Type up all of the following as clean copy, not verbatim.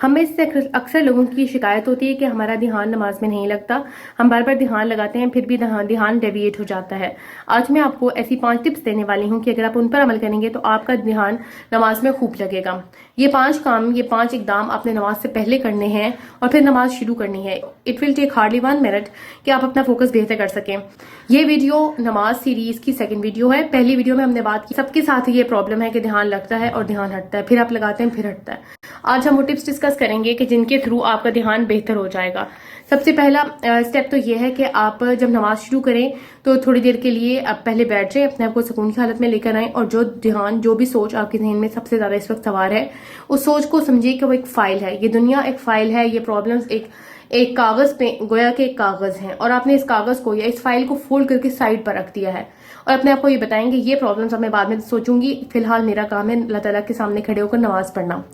हमें इससे अक्सर लोगों की शिकायत होती है कि हमारा ध्यान नमाज में नहीं लगता, हम बार बार ध्यान लगाते हैं फिर भी ध्यान डेविएट हो जाता है। आज मैं आपको ऐसी 5 टिप्स देने वाली हूँ कि अगर आप उन पर अमल करेंगे तो आपका ध्यान नमाज में खूब लगेगा। ये 5 इकदाम आपने नमाज से पहले करने हैं और फिर नमाज शुरू करनी है। It will take hardly 1 minute कि आप अपना फोकस बेहतर कर सकें। ये वीडियो नमाज सीरीज की सेकंड वीडियो है। पहली वीडियो में हमने बात की सबके साथ ये प्रॉब्लम है कि ध्यान लगता है और ध्यान हटता है, फिर आप लगाते हैं फिर हटता है। आज हम वो टिप्स डिस्कस करेंगे कि जिनके थ्रू आपका ध्यान बेहतर हो जाएगा। सबसे पहला स्टेप तो ये है कि आप जब नमाज शुरू करें तो थोड़ी देर के लिए आप पहले बैठ जाएं, अपने आप को सुकून की हालत में लेकर आएं और जो भी सोच आपके ज़हन में सबसे ज्यादा इस वक्त सवार है उस सोच को समझिए कि वो एक फाइल है। ये दुनिया एक फाइल है, ये प्रॉब्लम्स एक कागज पे गोया के एक कागज है और आपने इस कागज को या इस फाइल को फोल्ड करके साइड पर रख दिया है और अपने आप को ये बताएंगे ये प्रॉब्लम्स अब मैं बाद में सोचूंगी, फिलहाल मेरा काम है अल्लाह ताला के सामने खड़े होकर नमाज पढ़ना।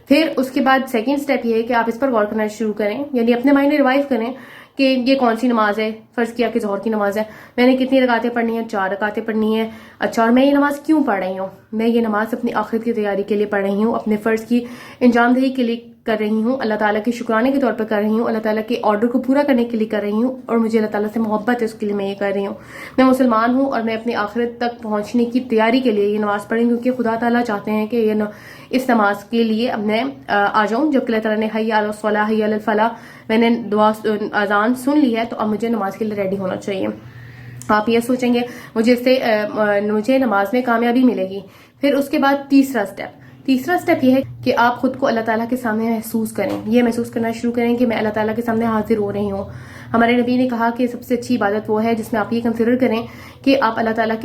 फिर उसके बाद सेकंड स्टेप ये है कि आप इस पर गौर करना शुरू करें, यानी अपने माइंड में रिवाइव करें कि ये कौन सी नमाज है। फर्ज किया कि ज़ोहर की नमाज है, मैंने कितनी रकातें पढ़नी है, 4 रकातें पढ़नी है। अच्छा, और मैं ये नमाज क्यों पढ़ रही हूँ? मैं ये नमाज अपनी आखिरत की तैयारी के लिए पढ़ रही हूँ, अपने फर्ज की अंजामदही के लिए कर रही हूँ, अल्लाह ताला के शुक्राने के तौर पर कर रही हूँ, अल्लाह ताला के ऑर्डर को पूरा करने के लिए कर रही हूँ और मुझे अल्लाह ताला से मोहब्बत है उसके लिए मैं ये कर रही हूँ। मैं मुसलमान हूँ और मैं अपनी आखिरत तक पहुँचने की तैयारी के लिए ये नमाज पढ़ी क्योंकि खुदा ताला चाहते हैं कि इस नमाज के लिए अब मैं आ जाऊँ। जबकि अल्लाह ताला ने हैया अलल सलाह हैया अलल फलाह, मैंने दुआ अजान सुन ली है तो अब मुझे नमाज के लिए रेडी होना चाहिए। आप ये सोचेंगे मुझे नमाज में कामयाबी मिलेगी। फिर उसके बाद तीसरा स्टेप ये है कि आप खुद को अल्लाह ताला के सामने महसूस करें, ये महसूस करना शुरू करें कि मैं अल्लाह ताला के सामने हाजिर हो रही हूँ। हमारे नबी ने कहा कि सबसे अच्छी इबादत वो है जिसमें आप ये कंसिडर करें कि आप अल्लाह ताला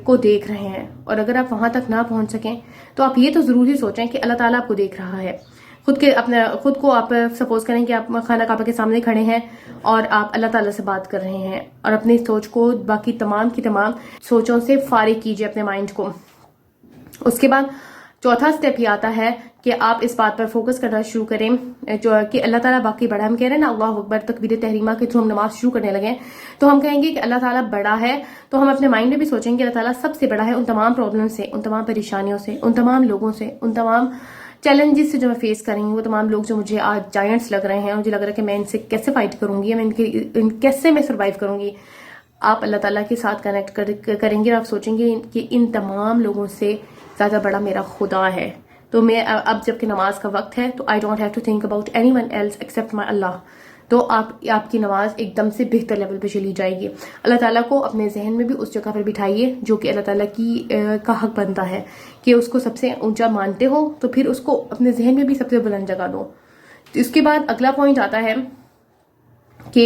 को देख रहे हैं और अगर आप वहां तक ना पहुंच सकें तो आप ये तो जरूर ही सोचें कि अल्लाह ताला आपको देख रहा है। खुद को आप सपोज करें कि आप खाना काबा के सामने खड़े हैं और आप अल्लाह ताला से बात कर रहे हैं और अपनी सोच को बाकी तमाम की तमाम सोचों से फारिग कीजिए अपने माइंड को। उसके बाद चौथा स्टेप ये आता है कि आप इस बात पर फोकस करना शुरू करें जो कि अल्लाह ताला बाकी बड़ा। हम कह रहे हैं ना अल्लाह अकबर तकबीर तहरीमा के थ्रू हम नमाज शुरू करने लगे तो हम कहेंगे कि अल्लाह ताला बड़ा है, तो हम अपने माइंड में भी सोचेंगे अल्लाह ताला सबसे बड़ा है उन तमाम प्रॉब्लम से, उन तमाम परेशानियों से, उन तमाम लोगों से, उन तमाम चैलेंजेस से जो मैं फेस कर रही हूँ, वो तमाम लोग जो मुझे आज जायंट्स लग रहे हैं, मुझे लग रहा है कि मैं इनसे कैसे फाइट करूंगी, मैं कैसे मैं सर्वाइव करूंगी। आप अल्लाह ताला के साथ कनेक्ट करेंगे और आप सोचेंगे कि इन तमाम लोगों से ज्यादा बड़ा मेरा खुदा है। तो मैं अब जबकि नमाज का वक्त है तो I don't have to think about anyone else except my Allah. तो आपकी नमाज एकदम से बेहतर लेवल पे चली जाएगी। अल्लाह ताला को अपने जहन में भी उस जगह पर बिठाइए जो कि अल्लाह ताला का हक बनता है कि उसको सबसे ऊंचा मानते हो, तो फिर उसको अपने जहन में भी सबसे बुलंद जगह दो। तो इसके बाद अगला पॉइंट आता है कि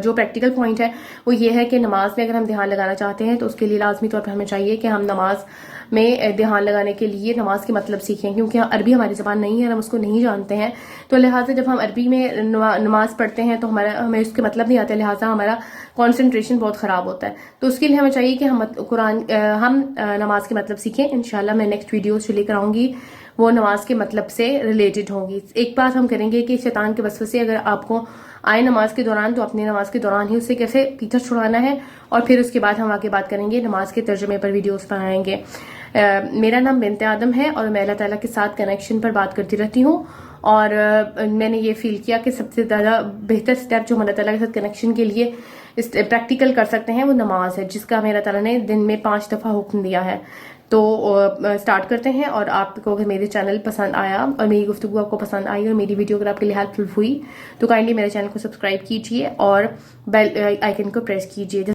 जो प्रैक्टिकल पॉइंट है वो ये है कि नमाज में अगर हम ध्यान लगाना चाहते हैं तो उसके लिए लाजमी तौर पर हमें चाहिए कि हम नमाज में ध्यान लगाने के लिए नमाज के मतलब सीखें, क्योंकि अरबी हमारी ज़बान नहीं है, हम उसको नहीं जानते हैं। तो लिहाजा जब हम अरबी में नमाज पढ़ते हैं तो हमें उसके मतलब नहीं आते, लिहाजा हमारा कॉन्सेंट्रेशन बहुत ख़राब होता है। तो उसके लिए हमें चाहिए कि हम नमाज के मतलब सीखें। इंशाल्लाह मैं नेक्स्ट वीडियोस जो लेकर आऊँगी वो नमाज के मतलब से रिलेटेड होंगी। एक बात हम करेंगे कि शैतान के वसवसे अगर आपको आए नमाज के दौरान तो अपनी नमाज के दौरान ही उससे कैसे पीछा छुड़ाना है, और फिर उसके बाद हम आगे बात करेंगे नमाज के तर्जुमे पर वीडियोस बनाएंगे। मेरा नाम बिन्ते आदम है और मैं अल्लाह ताला के साथ कनेक्शन पर बात करती रहती हूँ और मैंने ये फील किया कि सबसे ज़्यादा बेहतर स्टेप जो हम अल्लाह ताला के साथ कनेक्शन के लिए प्रैक्टिकल कर सकते हैं वो नमाज है, जिसका मेरा ताला ने दिन में 5 दफ़ा हुक्म दिया है। तो स्टार्ट करते हैं। और आपको अगर मेरे चैनल पसंद आया और मेरी गुफ्तगू आपको पसंद आई और मेरी वीडियो अगर आपके लिए हेल्पफुल हुई तो काइंडली मेरे चैनल को सब्सक्राइब कीजिए और बेल आइकन को प्रेस कीजिए।